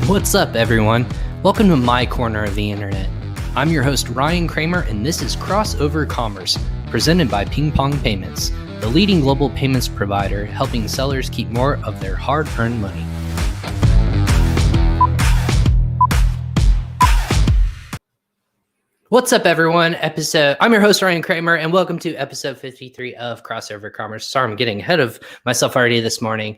What's up, everyone? Welcome to my corner of the internet. I'm your host, Ryan Kramer, and this is Crossover Commerce, presented by PingPong Payments, the leading global payments provider helping sellers keep more of their hard-earned money. What's up, everyone? I'm your host, Ryan Kramer, and welcome to episode 53 of Crossover Commerce. Sorry, I'm getting ahead of myself already this morning.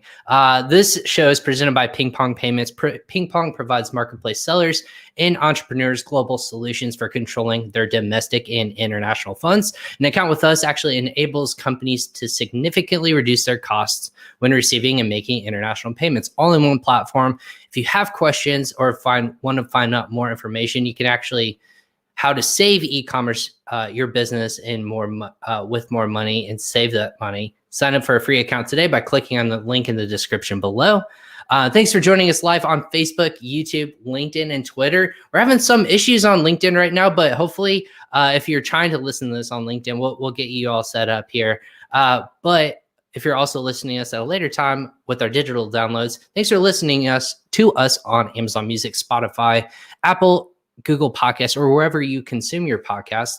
This show is presented by PingPong Payments. PingPong provides marketplace sellers and entrepreneurs global solutions for controlling their domestic and international funds. An account with us actually enables companies to significantly reduce their costs when receiving and making international payments, all in one platform. If you have questions or want to find out more information, you can actually how to save e-commerce your business in with more money and save that money. Sign up for a free account today by clicking on the link in the description below. Thanks for joining us live on Facebook, YouTube, LinkedIn, and Twitter. We're having some issues on LinkedIn right now, but hopefully if you're trying to listen to this on LinkedIn, we'll get you all set up here. But if you're also listening to us at a later time with our digital downloads, thanks for listening to us on Amazon Music, Spotify, Apple, Google Podcasts, or wherever you consume your podcast.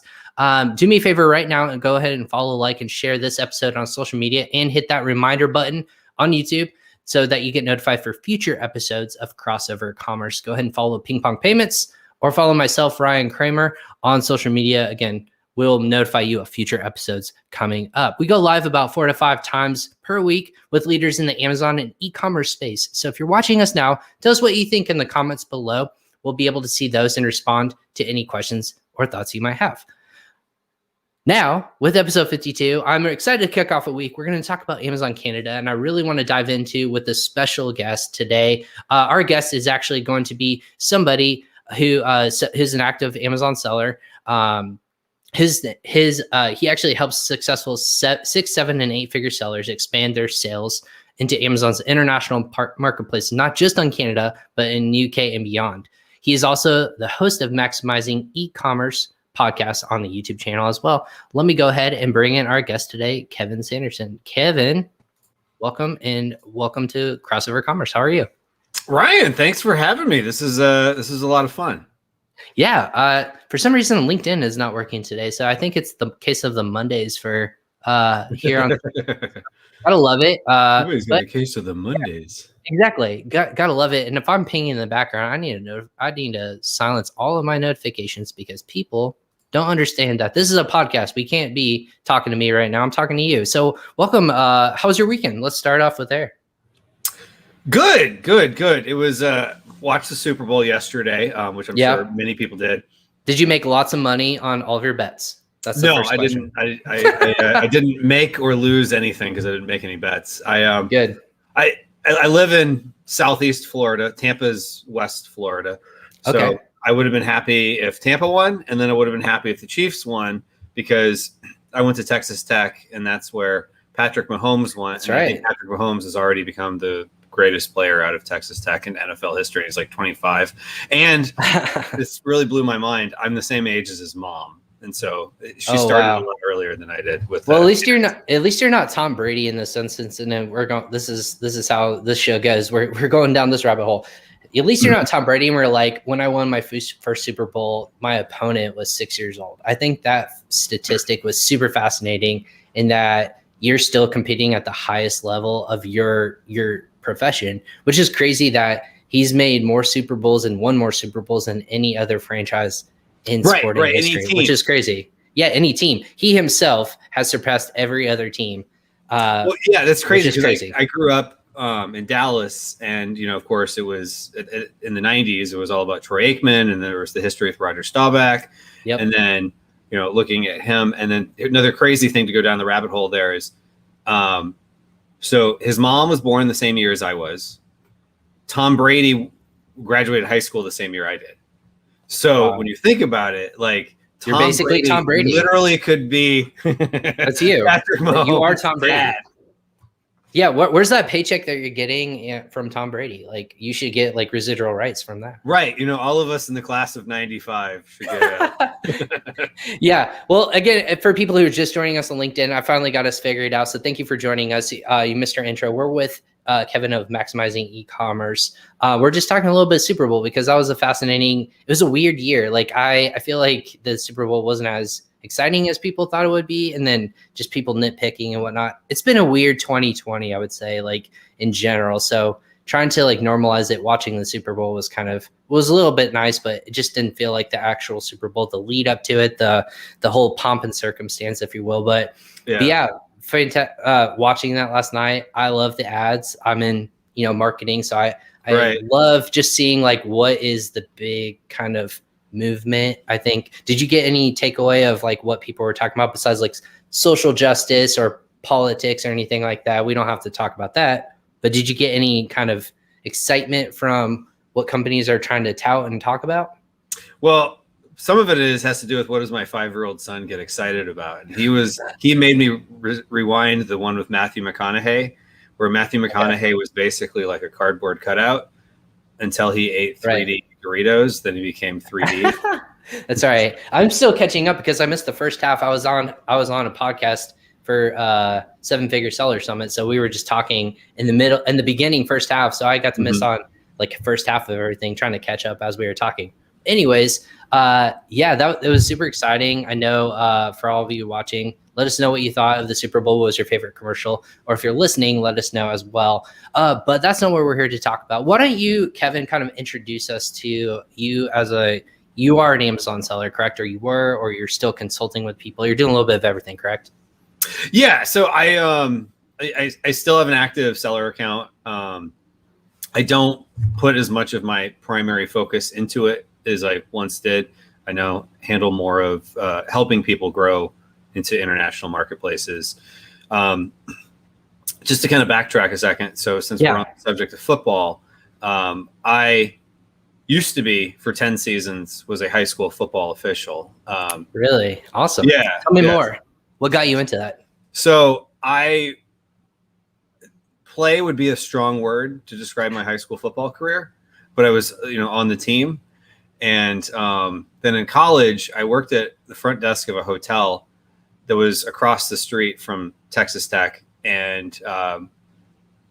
Do me a favor right now and go ahead and follow, like, and share this episode on social media and hit that reminder button on YouTube so that you get notified for future episodes of Crossover Commerce. Go ahead and follow PingPong Payments or follow myself, Ryan Kramer, on social media. Again, we'll notify you of future episodes coming up. We go live about 4 to 5 times per week with leaders in the Amazon and e-commerce space. So if you're watching us now, tell us what you think in the comments below. We'll be able to see those and respond to any questions or thoughts you might have. Now, with episode 52, I'm excited to kick off a week. We're going to talk about Amazon Canada, and I really want to dive into with a special guest today. Our guest is actually going to be somebody who's an active Amazon seller. He actually helps successful 6, 7, and 8-figure sellers expand their sales into Amazon's international marketplace, not just on Canada, but in UK and beyond. He is also the host of Maximizing E-Commerce podcast on the YouTube channel as well. Let me go ahead and bring in our guest today, Kevin Sanderson. Kevin, welcome to Crossover Commerce. How are you? Ryan, thanks for having me. This is a lot of fun. Yeah. For some reason, LinkedIn is not working today, so I think it's the case of the Mondays for here on. Gotta love it. Everybody's got a case of the Mondays. Yeah, exactly. Gotta love it. And if I'm pinging in the background, I need to silence all of my notifications because people don't understand that this is a podcast. We can't be talking to me right now. I'm talking to you. So welcome. How was your weekend? Let's start off with there. Good. It was watched the Super Bowl yesterday, which I'm sure many people did. Did you make lots of money on all of your bets? That's the first question. Didn't. I didn't make or lose anything because I didn't make any bets. Good. I live in Southeast Florida. Tampa's West Florida. So okay. I would have been happy if Tampa won, and then I would have been happy if the Chiefs won because I went to Texas Tech, and that's where Patrick Mahomes won. That's right. I think Patrick Mahomes has already become the greatest player out of Texas Tech in NFL history. He's like 25. And this really blew my mind. I'm the same age as his mom. And so she started a lot earlier than I did. At least you're not Tom Brady in this instance. And then we're going. This is how this show goes. We're going down this rabbit hole. At least you're not Tom Brady. And we're like, when I won my first Super Bowl, my opponent was 6 years old. I think that statistic was super fascinating in that you're still competing at the highest level of your profession, which is crazy that he's made more Super Bowls and won more Super Bowls than any other franchise in sporting history, which is crazy. Yeah, any team. He himself has surpassed every other team. That's crazy. Crazy. I grew up in Dallas, and of course, it was in the '90s. It was all about Troy Aikman, and there was the history with Roger Staubach. Yep. And then looking at him, and then another crazy thing to go down the rabbit hole there is, so his mom was born the same year as I was. Tom Brady graduated high school the same year I did. So when you think about it, like you're basically Tom Brady. Literally could be. That's you. Patrick Mahomes. You are Tom Brady. Dad. Yeah. Where's that paycheck that you're getting from Tom Brady? Like you should get like residual rights from that. Right. All of us in the class of '95 should get. Yeah. Well, again, for people who are just joining us on LinkedIn, I finally got us figured out. So thank you for joining us. You missed our intro. We're with Kevin of Maximizing Ecommerce. We're just talking a little bit of Super Bowl because that was it was a weird year. Like I feel like the Super Bowl wasn't as exciting as people thought it would be. And then just people nitpicking and whatnot. It's been a weird 2020, I would say, like in general. So trying to like normalize it, watching the Super Bowl was a little bit nice, but it just didn't feel like the actual Super Bowl, the lead up to it, the whole pomp and circumstance, if you will. But yeah, watching that last night, I love the ads. I'm in, marketing. So I love just seeing like what is the big kind of movement. I think, did you get any takeaway of like what people were talking about besides like social justice or politics or anything like that? We don't have to talk about that. But did you get any kind of excitement from what companies are trying to tout and talk about? Well, some of it has to do with what does my 5-year-old son get excited about? And he made me rewind the one with Matthew McConaughey, where Matthew McConaughey was basically like a cardboard cutout until he ate 3D Doritos. Then he became 3D. That's all right. I'm still catching up because I missed the first half. I was on a podcast for 7 Figure Seller Summit. So we were just talking in the beginning, first half. So I got to miss on like first half of everything, trying to catch up as we were talking. Anyways, it was super exciting. I know for all of you watching, let us know what you thought of the Super Bowl. What was your favorite commercial? Or if you're listening, let us know as well. But that's not what we're here to talk about. Why don't you, Kevin, kind of introduce us to you you are an Amazon seller, correct? Or you were, or you're still consulting with people. You're doing a little bit of everything, correct? Yeah. So I still have an active seller account. I don't put as much of my primary focus into it as I once did. I now handle more of helping people grow into international marketplaces. Just to kind of backtrack a second. So since we're on the subject of football, I used to be, for 10 seasons, was a high school football official. Really? Awesome. Yeah. Tell me more. What got you into that? So play would be a strong word to describe my high school football career, but I was, on the team. And then in college, I worked at the front desk of a hotel that was across the street from Texas Tech. And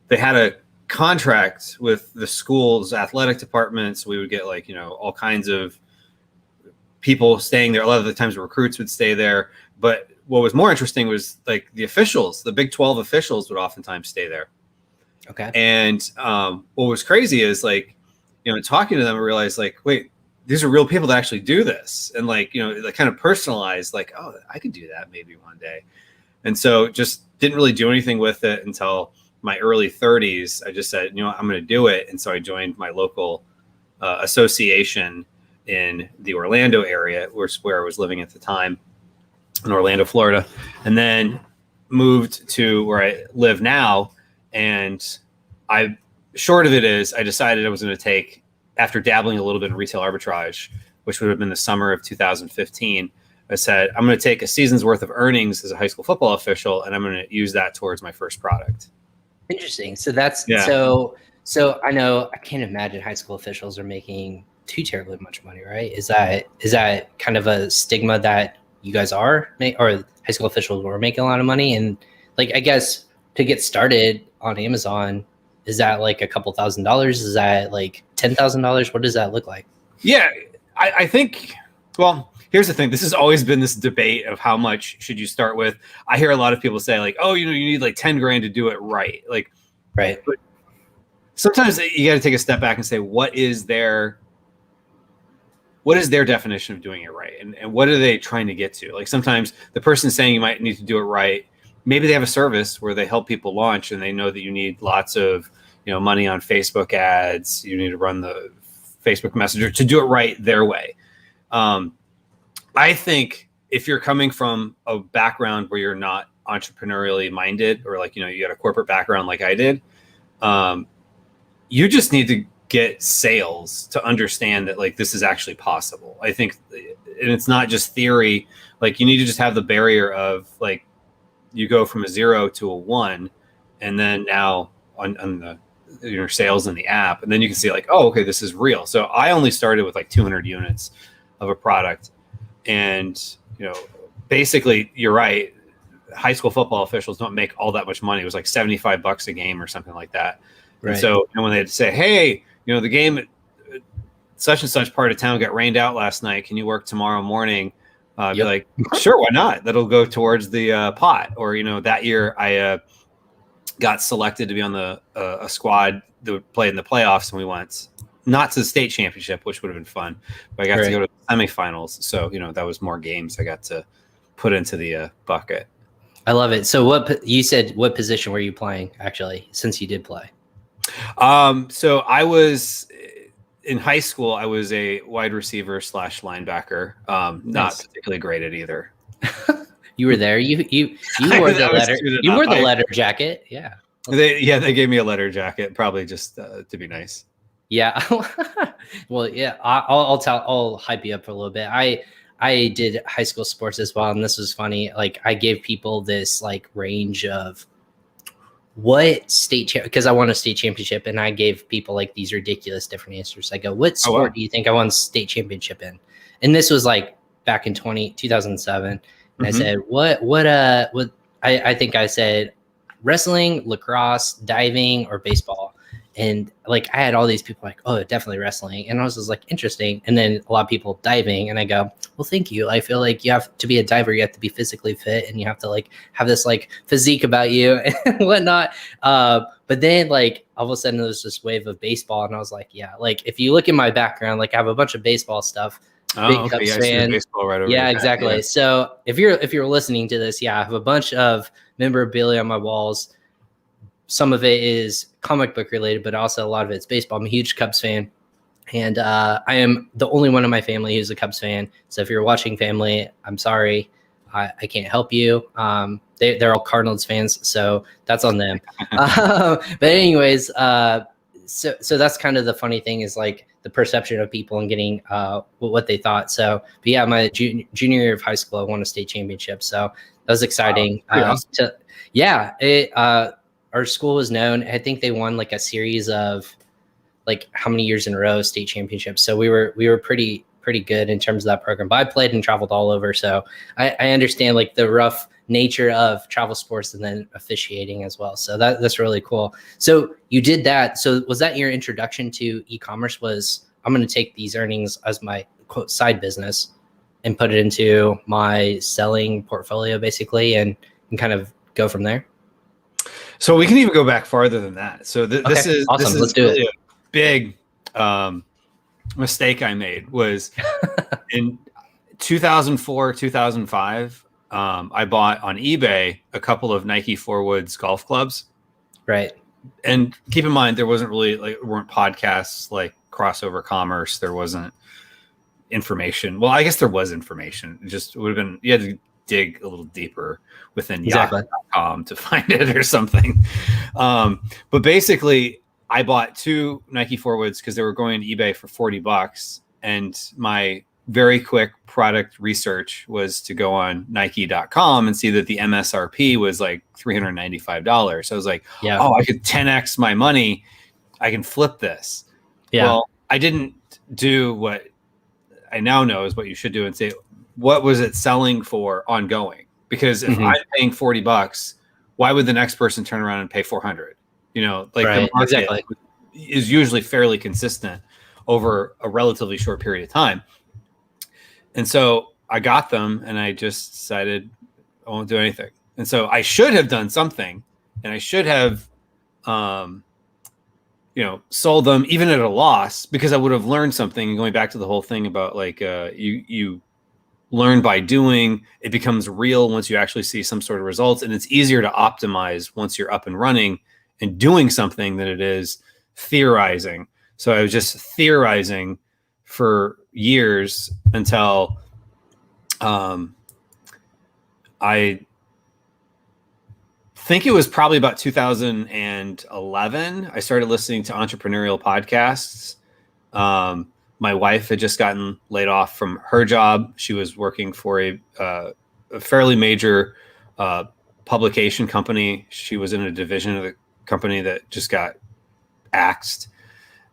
they had a contract with the school's athletic departments. We would get all kinds of people staying there. A lot of the times recruits would stay there. But what was more interesting was like the officials, the Big 12 officials would oftentimes stay there. Okay. And what was crazy is talking to them, I realized wait, these are real people that actually do this. And they kind of personalized oh, I could do that maybe one day. And so just didn't really do anything with it until my early 30s. I just said, I'm going to do it. And so I joined my local association in the Orlando area, where I was living at the time, in Orlando, Florida, and then moved to where I live now. And short of it is, I decided I was going to take, after dabbling a little bit in retail arbitrage, which would have been the summer of 2015, I said, I'm going to take a season's worth of earnings as a high school football official, and I'm going to use that towards my first product. Interesting. So that's so I know, I can't imagine high school officials are making too terribly much money, right? Is that kind of a stigma that you guys are, or high school officials were making a lot of money? And I guess to get started on Amazon, is that like a couple $1,000s? Is that like $10,000? What does that look like? Yeah, I think, well, here's the thing. This has always been this debate of how much should you start with. I hear a lot of people say oh, you need like 10 grand to do it right. Right. But sometimes you got to take a step back and say, what is their definition of doing it right? And what are they trying to get to? Sometimes the person saying you might need to do it right, maybe they have a service where they help people launch and they know that you need lots of, money on Facebook ads. You need to run the Facebook Messenger to do it right their way. I think if you're coming from a background where you're not entrepreneurially minded, or you got a corporate background like I did, you just need to get sales to understand that this is actually possible. I think, and it's not just theory. You need to just have the barrier of you go from a 0 to a 1, and then now on the your sales in the app, and then you can see oh, okay, this is real. So I only started with 200 units of a product, and basically you're right. high school football officials don't make all that much money. It was like $75 a game or something like that. Right. And so when they'd say, hey, the game at such and such part of town got rained out last night, can you work tomorrow morning? I'd be like, sure, why not? That'll go towards the pot. Or, that year I got selected to be on a squad that would play in the playoffs, and we went not to the state championship, which would have been fun, but I got to go to the semifinals. So, that was more games I got to put into the bucket. I love it. So what position were you playing, actually, since you did play? So I was in high school, I was a wide receiver / linebacker. Not particularly great at either. You were there. You wore the letter. You wore the letter jacket. Yeah. They gave me a letter jacket, probably just to be nice. Yeah. Well, yeah. I'll hype you up for a little bit. I did high school sports as well, and this was funny. Like, I gave people this like range of what state because I won a state championship, and I gave people like these ridiculous different answers. I go, what sport do you think I won state championship in? And this was like back in 2007. And I said, what I think I said wrestling, lacrosse, diving, or baseball. And like, I had all these people like, oh, definitely wrestling. And I was just like, interesting. And then a lot of people diving, and I go, well, thank you. I feel like you have to be a diver. You have to be physically fit, and you have to like have this like physique about you and whatnot. But then like all of a sudden there was this wave of baseball, and I was like, yeah, like if you look at my background, like I have a bunch of baseball stuff. Big Cubs fan. Baseball right over yeah, exactly. Yeah. So if you're listening to this, I have a bunch of memorabilia on my walls. Some of it is comic book related, but also a lot of it's baseball. I'm a huge Cubs fan, and I am the only one in my family who's a Cubs fan. So if you're watching, family, I'm sorry, I can't help you. They're all Cardinals fans, so that's on them. But anyways, so that's kind of the funny thing is like the perception of people and getting what they thought. So, but yeah, my junior year of high school, I won a state championship. So that was exciting. Awesome. Our school was known. I think they won like a series of like how many years in a row state championships. So we were pretty good in terms of that program. But I played and traveled all over, so I understand like the rough nature of travel sports and then officiating as well. So that's really cool. So you did that. So was that your introduction to e-commerce? Was I'm going to take these earnings as my quote side business and put it into my selling portfolio basically, and kind of go from there? So we can even go back farther than that. So this is awesome. This is Let's do really it. A big mistake I made was in 2004, 2005. I bought on eBay a couple of Nike Forwoods golf clubs. Right. And keep in mind, there wasn't really weren't podcasts like Crossover Commerce. There wasn't information. Well, I guess there was information. It just would have been, you had to dig a little deeper within Yahoo.com to find it or something. But basically I bought two Nike Forwoods because they were going on eBay for $40. And my very quick product research was to go on Nike.com and see that the MSRP was like $395. So I was like, oh, I could 10x my money. I can flip this. Yeah. Well, I didn't do what I now know is what you should do and say, what was it selling for ongoing? Because if I'm paying $40, why would the next person turn around and pay $400? The market is usually fairly consistent over a relatively short period of time. And so I got them and I just decided I won't do anything. And so I should have done something, and I should have, sold them even at a loss, because I would have learned something. And going back to the whole thing about like, you learn by doing, it becomes real once you actually see some sort of results. And it's easier to optimize once you're up and running and doing something than it is theorizing. So I was just theorizing for years until I think it was probably about 2011. I started listening to entrepreneurial podcasts. My wife had just gotten laid off from her job. She was working for a fairly major publication company. She was in a division of the company that just got axed.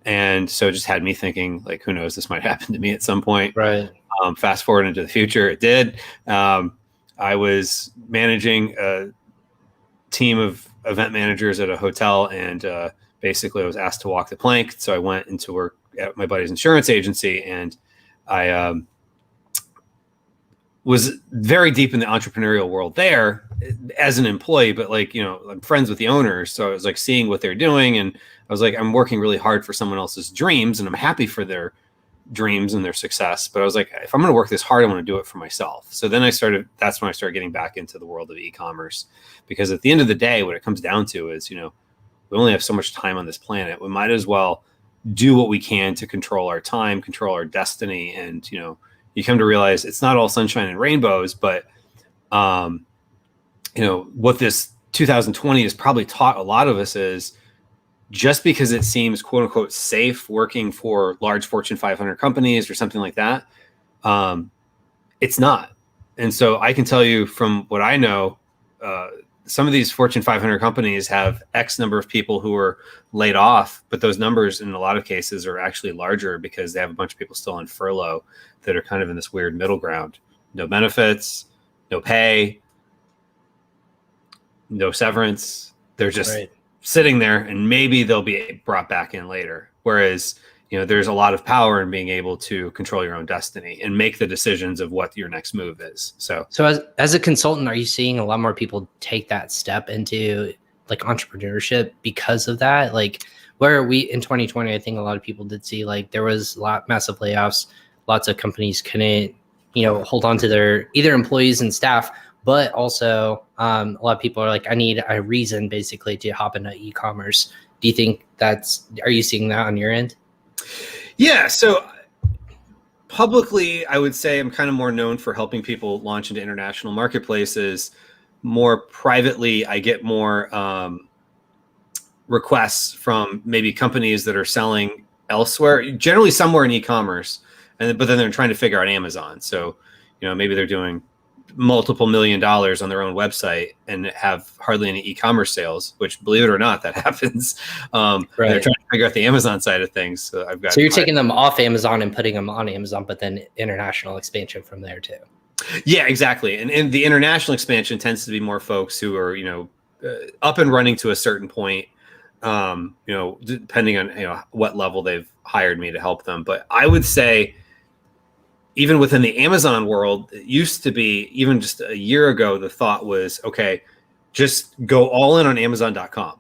And so it just had me thinking, like, who knows, this might happen to me at some point. Right. Fast forward into the future, it did. I was managing a team of event managers at a hotel, and basically I was asked to walk the plank. So I went into work at my buddy's insurance agency, and I was very deep in the entrepreneurial world there as an employee, but like, you know, I'm friends with the owners. So I was like seeing what they're doing, and I was like, I'm working really hard for someone else's dreams, and I'm happy for their dreams and their success. But I was like, if I'm going to work this hard, I want to do it for myself. So then that's when I started getting back into the world of e-commerce, because at the end of the day, what it comes down to is, you know, we only have so much time on this planet. We might as well do what we can to control our time, control our destiny. And, you know, you come to realize it's not all sunshine and rainbows, but, you know, what this 2020 has probably taught a lot of us is, just because it seems quote unquote safe working for large Fortune 500 companies or something like that, it's not. And so I can tell you from what I know, some of these Fortune 500 companies have X number of people who are laid off, but those numbers in a lot of cases are actually larger because they have a bunch of people still on furlough that are kind of in this weird middle ground. No benefits, no pay, no severance. They're just sitting there, and maybe they'll be brought back in later. Whereas, you know, there's a lot of power in being able to control your own destiny and make the decisions of what your next move is. So as a consultant, are you seeing a lot more people take that step into like entrepreneurship because of that? Like, where we in 2020, I think a lot of people did see like there was massive layoffs. Lots of companies couldn't, you know, hold on to their either employees and staff, but also a lot of people are like, I need a reason basically to hop into e-commerce. Do you think are you seeing that on your end? Yeah. So publicly, I would say I'm kind of more known for helping people launch into international marketplaces. More privately, I get more requests from maybe companies that are selling elsewhere, generally somewhere in e-commerce, but then they're trying to figure out Amazon. So, you know, maybe they're doing multiple $1 million on their own website and have hardly any e-commerce sales, which, believe it or not, that happens. They're trying to figure out the Amazon side of things. So you're taking them off Amazon and putting them on Amazon, but then international expansion from there too. Yeah, exactly. And the international expansion tends to be more folks who are, you know, up and running to a certain point, you know, depending on, you know, what level they've hired me to help them. But I would say, even within the Amazon world, it used to be, even just a year ago, the thought was, okay, just go all in on Amazon.com,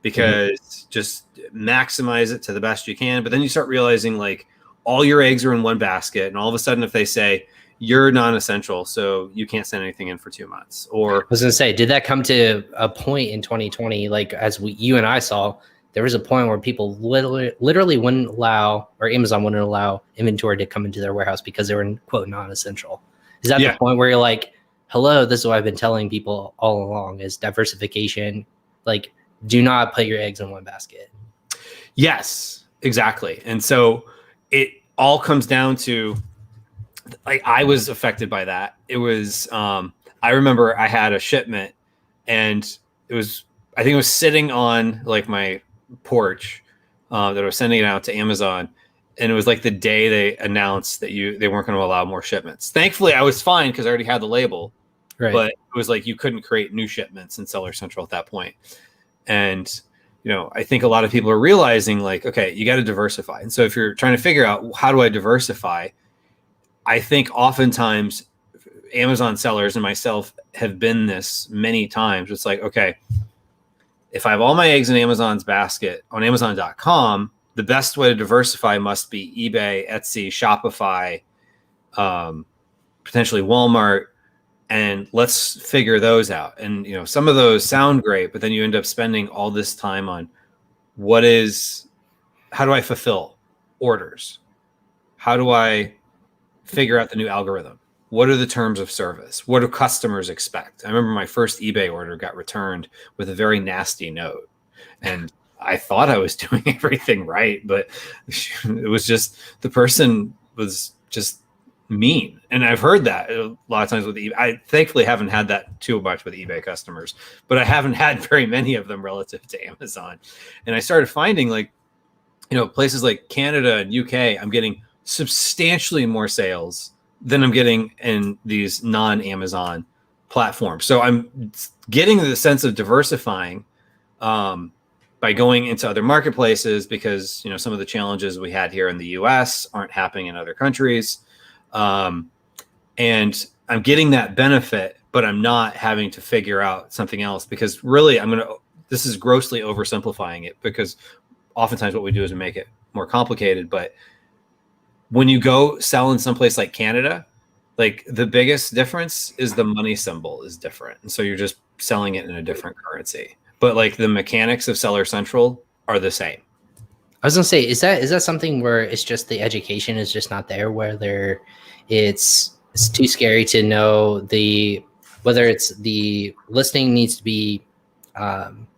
because just maximize it to the best you can. But then you start realizing like all your eggs are in one basket. And all of a sudden, if they say you're non-essential, so you can't send anything in for 2 months, or I was going to say, did that come to a point in 2020? Like you and I saw, there was a point where people literally wouldn't allow, or Amazon wouldn't allow inventory to come into their warehouse because they were quote non-essential. Is that the point where you're like, hello, this is what I've been telling people all along, is diversification. Like, do not put your eggs in one basket. Yes, exactly. And so it all comes down to, like, I was affected by that. It was, I remember I had a shipment, and I think it was sitting on like my porch that I was sending it out to Amazon. And it was like the day they announced that they weren't going to allow more shipments. Thankfully, I was fine because I already had the label. Right. But it was like you couldn't create new shipments in Seller Central at that point. And, you know, I think a lot of people are realizing like, okay, you got to diversify. And so if you're trying to figure out how do I diversify, I think oftentimes Amazon sellers and myself have been this many times. It's like, okay, if I have all my eggs in Amazon's basket on Amazon.com, the best way to diversify must be eBay, Etsy, Shopify, potentially Walmart, and let's figure those out. And, you know, some of those sound great, but then you end up spending all this time on how do I fulfill orders? How do I figure out the new algorithm? What are the terms of service? What do customers expect? I remember my first eBay order got returned with a very nasty note. And I thought I was doing everything right, but it was just, the person was just mean. And I've heard that a lot of times with eBay. I thankfully haven't had that too much with eBay customers, but I haven't had very many of them relative to Amazon. And I started finding, like, you know, places like Canada and UK, I'm getting substantially more sales than I'm getting in these non-Amazon platforms. So I'm getting the sense of diversifying by going into other marketplaces, because some of the challenges we had here in the US aren't happening in other countries. And I'm getting that benefit, but I'm not having to figure out something else, because really this is grossly oversimplifying it, because oftentimes what we do is we make it more complicated. But when you go sell in someplace like Canada, like the biggest difference is the money symbol is different. And so you're just selling it in a different currency. But like the mechanics of Seller Central are the same. I was gonna say, is that something where it's just the education is just not there, whether it's too scary to know whether it's the listing needs to be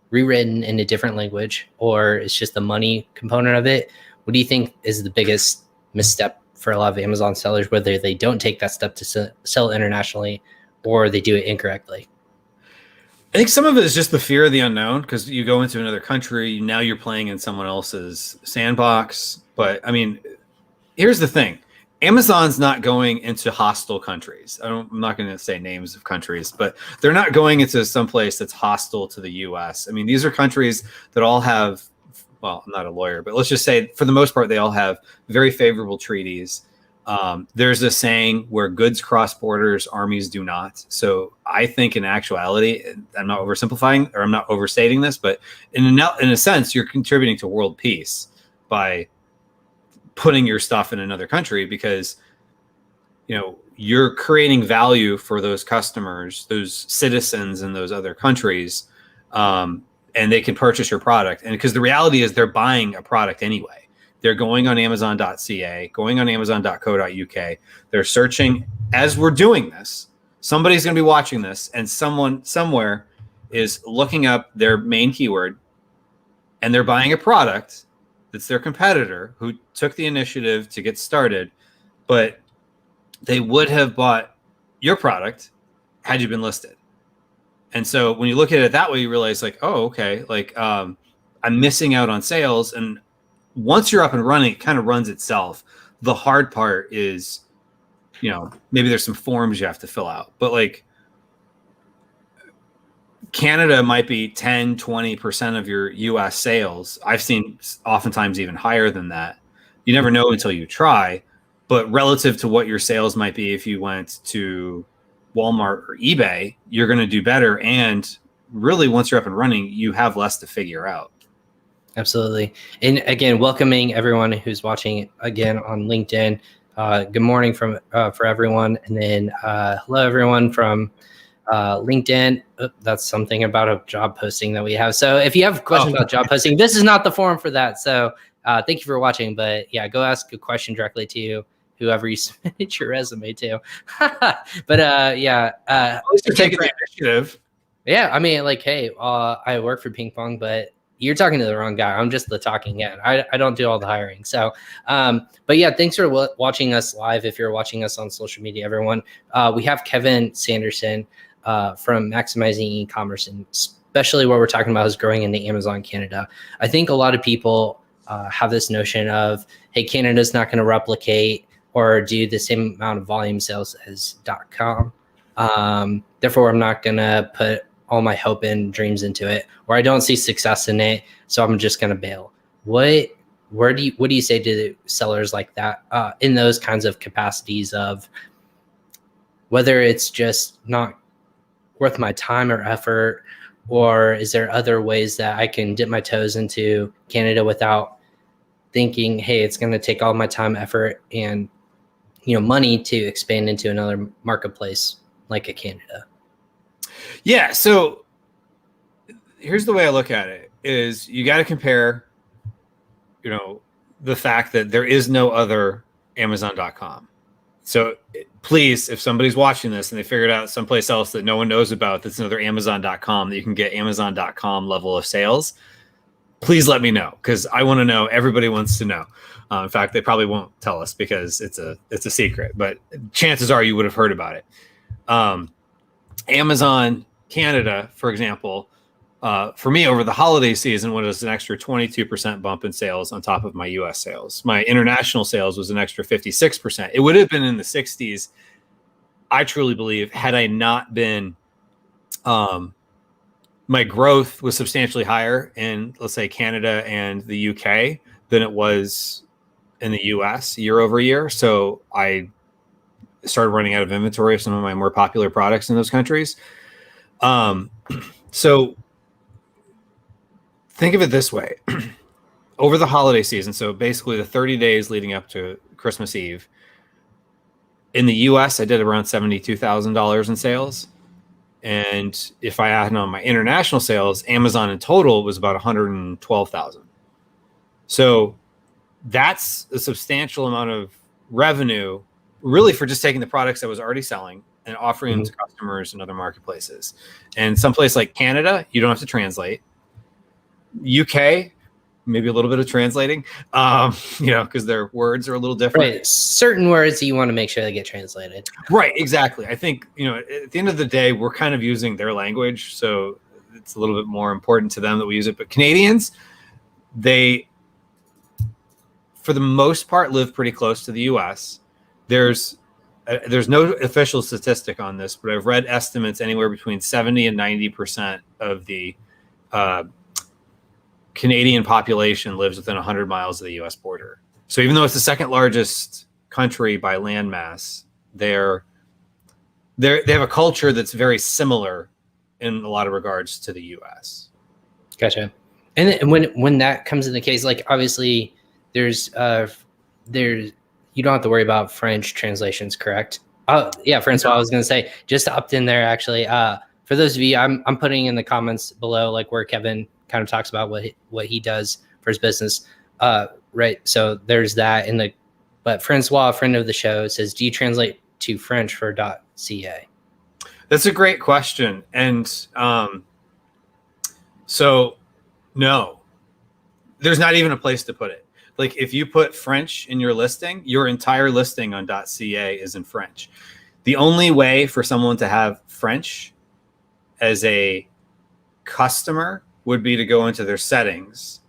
rewritten in a different language, or it's just the money component of it? What do you think is the biggest misstep for a lot of Amazon sellers, whether they don't take that step to sell internationally or they do it incorrectly? I think some of it is just the fear of the unknown, because you go into another country, now you're playing in someone else's sandbox. But I mean, here's the thing. Amazon's not going into hostile countries. I'm not going to say names of countries, but they're not going into some place that's hostile to the US. I mean, these are countries that all have, well, I'm not a lawyer, but let's just say for the most part, they all have very favorable treaties. There's a saying where goods cross borders, armies do not. So I think in actuality, I'm not oversimplifying, or I'm not overstating this, but in a sense, you're contributing to world peace by putting your stuff in another country, because you're creating value for those customers, those citizens in those other countries, and they can purchase your product. And because the reality is they're buying a product anyway. They're going on Amazon.ca, going on Amazon.co.uk. They're searching. As we're doing this, somebody's going to be watching this, and someone somewhere is looking up their main keyword, and they're buying a product that's their competitor who took the initiative to get started, but they would have bought your product had you been listed. And so when you look at it that way, you realize like, oh, okay, like I'm missing out on sales. And once you're up and running, it kind of runs itself. The hard part is, maybe there's some forms you have to fill out, but like Canada might be 10, 20% of your US sales. I've seen oftentimes even higher than that. You never know until you try, but relative to what your sales might be if you went to Walmart or eBay, you're going to do better. And really, once you're up and running, you have less to figure out. Absolutely. And again, welcoming everyone who's watching again on LinkedIn. Good morning for everyone. And then hello, everyone from LinkedIn. That's something about a job posting that we have. So if you have questions about job posting, this is not the forum for that. So thank you for watching. But yeah, go ask a question directly to whoever you submitted your resume to. But at least you're taking the initiative. Yeah, I mean, like, hey, I work for PingPong, but you're talking to the wrong guy. I'm just the talking head. I don't do all the hiring. So, but yeah, thanks for watching us live. If you're watching us on social media, everyone, we have Kevin Sanderson from Maximizing Ecommerce, and especially what we're talking about is growing into Amazon Canada. I think a lot of people have this notion of, hey, Canada's not going to replicate or do the same amount of volume sales as .com. Therefore, I'm not going to put all my hope and dreams into it, or I don't see success in it, so I'm just going to bail. What do you say to sellers like that in those kinds of capacities of whether it's just not worth my time or effort, or is there other ways that I can dip my toes into Canada without thinking, hey, it's going to take all my time, effort, and money to expand into another marketplace like a Canada? Yeah. So here's the way I look at it is you got to compare, the fact that there is no other Amazon.com. So please, if somebody's watching this and they figured out someplace else that no one knows about, that's another Amazon.com that you can get Amazon.com level of sales, please let me know, because I want to know. Everybody wants to know. In fact, they probably won't tell us because it's a secret, but chances are you would have heard about it. Amazon Canada, for example, for me over the holiday season was an extra 22% bump in sales on top of my US sales. My international sales was an extra 56%. It would have been in the 60s, I truly believe, had I not been, my growth was substantially higher in, let's say, Canada and the UK than it was in the US year over year. So I started running out of inventory of some of my more popular products in those countries. So think of it this way. Over the holiday season, so basically the 30 days leading up to Christmas Eve, in the US, I did around $72,000 in sales. And if I add on my international sales, Amazon in total was about 112,000. So that's a substantial amount of revenue, really, for just taking the products I was already selling and offering them to customers in other marketplaces. And someplace like Canada, you don't have to translate. UK, maybe a little bit of translating, because their words are a little different. Right. Certain words you want to make sure they get translated. Right. Exactly. I think, at the end of the day, we're kind of using their language. So it's a little bit more important to them that we use it. But Canadians, they, for the most part, live pretty close to the US. There's no official statistic on this, but I've read estimates anywhere between 70 and 90% of the Canadian population lives within 100 miles of the US border. So even though it's the second largest country by landmass, they have a culture that's very similar in a lot of regards to the US. Gotcha. And when that comes in the case, like obviously there's you don't have to worry about French translations, correct? Oh yeah, Francois, I was gonna say, just to opt in there actually. For those of you, I'm putting in the comments below, like where Kevin kind of talks about what he does for his business. Right. So there's that but Francois, a friend of the show, says, do you translate to French for .ca? That's a great question. And so no, there's not even a place to put it. Like if you put French in your listing, your entire listing on .ca is in French. The only way for someone to have French as a customer would be to go into their settings,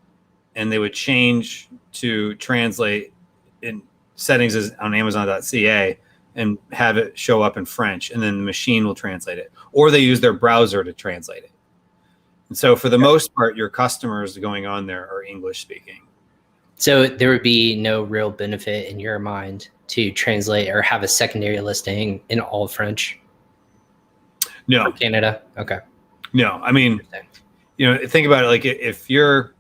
and they would change to translate in settings as on Amazon.ca and have it show up in French, and then the machine will translate it, or they use their browser to translate it. And so for the most part, your customers going on there are English speaking. So there would be no real benefit in your mind to translate or have a secondary listing in all French? No. For Canada? Okay. No, I mean, think about it. Like if you're,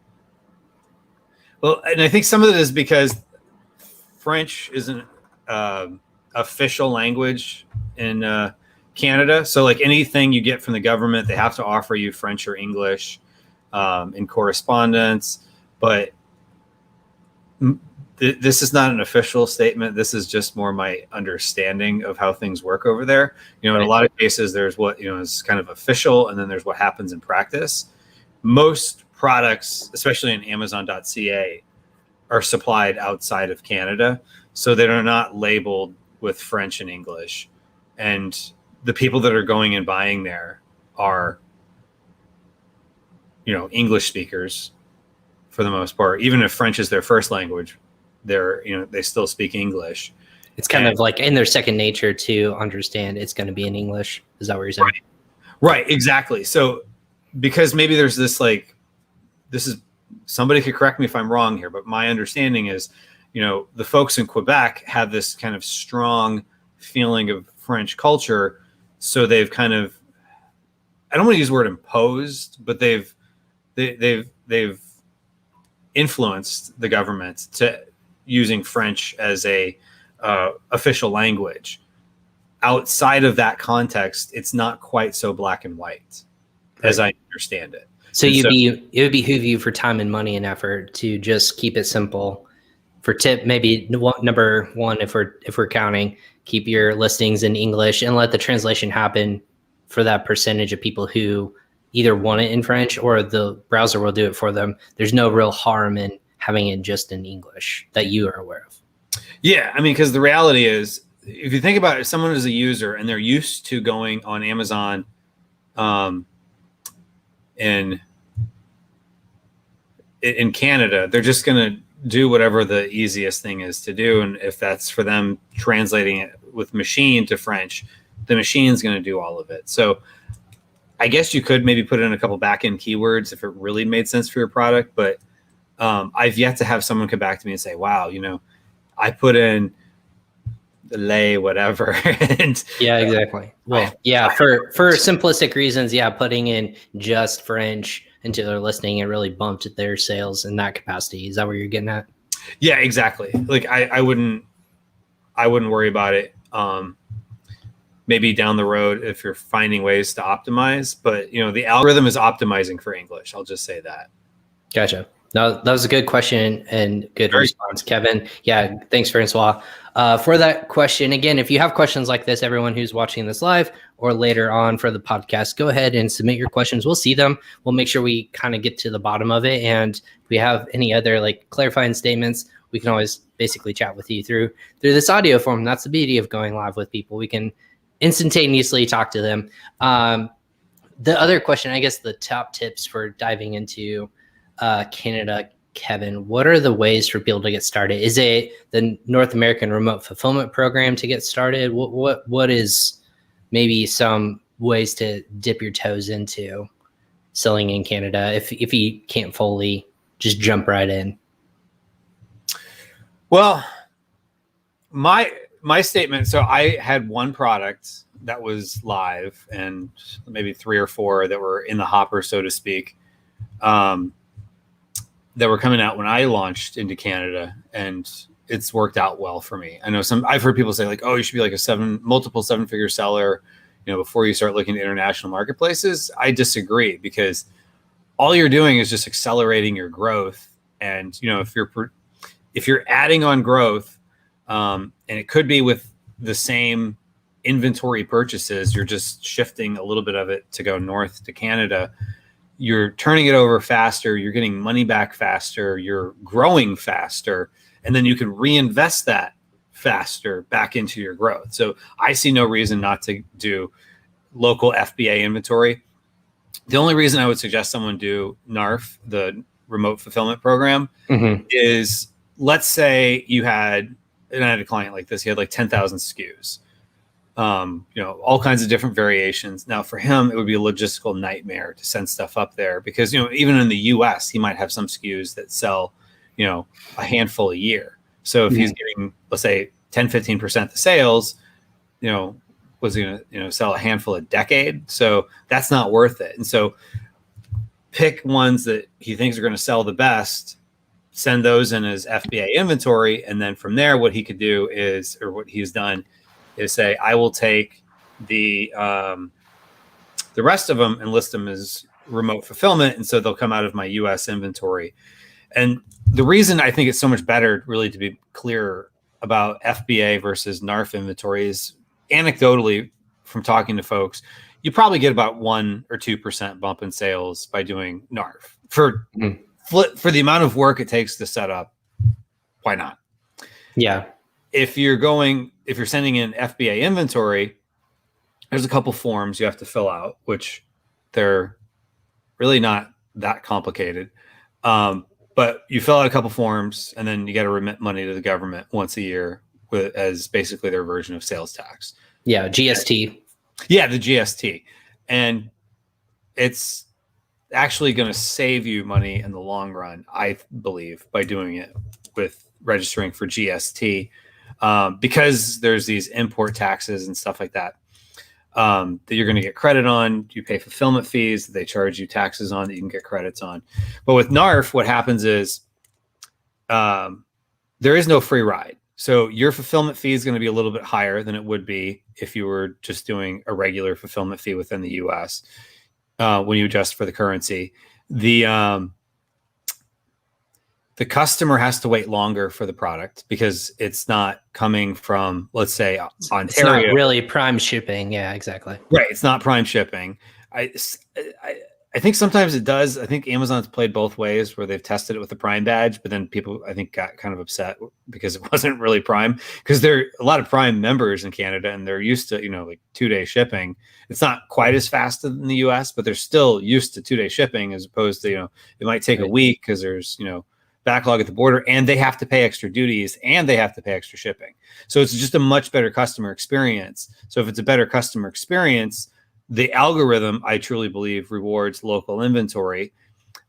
well, and I think some of it is because French isn't official language in Canada. So like anything you get from the government, they have to offer you French or English in correspondence. But this is not an official statement. This is just more my understanding of how things work over there. In a lot of cases, there's what, is kind of official, and then there's what happens in practice. Most products, especially in Amazon.ca, are supplied outside of Canada. So they're not labeled with French and English. And the people that are going and buying there are, English speakers for the most part. Even if French is their first language, they still speak English. It's kind of like in their second nature to understand it's going to be in English. Is that what you're saying? Right, exactly. So because maybe there's this somebody could correct me if I'm wrong here, but my understanding is, the folks in Quebec have this kind of strong feeling of French culture. So they've kind of, I don't want to use the word imposed, but they've influenced the government to using French as a official language. Outside of that context, it's not quite so black and white as I understand it. So it would behoove you for time and money and effort to just keep it simple. For tip, maybe number one, if we're counting, keep your listings in English and let the translation happen for that percentage of people who either want it in French or the browser will do it for them. There's no real harm in having it just in English that you are aware of. Yeah, I mean, because the reality is, if you think about it, someone is a user and they're used to going on Amazon in Canada, they're just going to do whatever the easiest thing is to do. And if that's for them translating it with machine to French, the machine's going to do all of it. So I guess you could maybe put in a couple back-end keywords if it really made sense for your product. But I've yet to have someone come back to me and say, wow, I put in the lay whatever. And yeah, exactly. Well, yeah, for simplistic reasons, yeah, putting in just French into their listing, it really bumped their sales in that capacity. Is that what you're getting at? Yeah, exactly. Like I wouldn't worry about it. Maybe down the road if you're finding ways to optimize, but the algorithm is optimizing for English. I'll just say that. Gotcha. No, that was a good question and good response, Kevin. Yeah, thanks, Francois, for that question. Again, if you have questions like this, everyone who's watching this live or later on for the podcast, go ahead and submit your questions. We'll see them. We'll make sure we kind of get to the bottom of it. And if we have any other clarifying statements, we can always basically chat with you through this audio form. That's the beauty of going live with people. We can instantaneously talk to them. The other question, I guess, the top tips for diving into Canada, Kevin, what are the ways for people to get started? Is it the North American Remote Fulfillment Program to get started? What is maybe some ways to dip your toes into selling in Canada if you can't fully just jump right in? Well, my statement, so I had one product that was live and maybe 3 or 4 that were in the hopper, so to speak, that were coming out when I launched into Canada, and it's worked out well for me. I know I've heard people say oh, you should be like a multiple 7-figure seller, before you start looking at international marketplaces. I disagree, because all you're doing is just accelerating your growth. And, if you're adding on growth, and it could be with the same inventory purchases, you're just shifting a little bit of it to go north to Canada. You're turning it over faster. You're getting money back faster. You're growing faster. And then you can reinvest that faster back into your growth. So I see no reason not to do local FBA inventory. The only reason I would suggest someone do NARF, the Remote Fulfillment Program, is, let's say you had, and I had a client like this, he had 10,000 SKUs. All kinds of different variations. Now for him, it would be a logistical nightmare to send stuff up there, because, even in the US, he might have some SKUs that sell, a handful a year. So if he's getting, let's say 10, 15% the sales, was he going to, sell a handful a decade? So that's not worth it. And so pick ones that he thinks are going to sell the best, send those in as FBA inventory. And then from there, what he could do is, or what he's done, is say, I will take the rest of them and list them as remote fulfillment. And so they'll come out of my US inventory. And the reason I think it's so much better, really, to be clear about FBA versus NARF inventory is, anecdotally, from talking to folks, you probably get about 1 or 2% bump in sales by doing NARF. For the amount of work it takes to set up, why not? Yeah. If you're sending in FBA inventory, there's a couple forms you have to fill out, which they're really not that complicated. But you fill out a couple forms, and then you got to remit money to the government once a year as basically their version of sales tax. Yeah, GST. Yeah, the GST. And it's actually going to save you money in the long run, I believe, by doing it with registering for GST. Because there's these import taxes and stuff like that, that you're going to get credit on. You pay fulfillment fees that they charge you taxes on that you can get credits on. But with NARF, what happens is there is no free ride. So your fulfillment fee is going to be a little bit higher than it would be if you were just doing a regular fulfillment fee within the US when you adjust for the currency. The customer has to wait longer for the product because it's not coming from, let's say, Ontario. It's not really prime shipping. Yeah, exactly. Right. It's not prime shipping. I I think sometimes it does. I think Amazon's played both ways where they've tested it with the Prime badge, but then people, I think, got kind of upset because it wasn't really Prime, because there are a lot of Prime members in Canada and they're used to, like 2-day shipping. It's not quite as fast in the US, but they're still used to 2-day shipping, as opposed to, it might take a week because there's, backlog at the border, and they have to pay extra duties and they have to pay extra shipping. So it's just a much better customer experience. So if it's a better customer experience, the algorithm, I truly believe, rewards local inventory.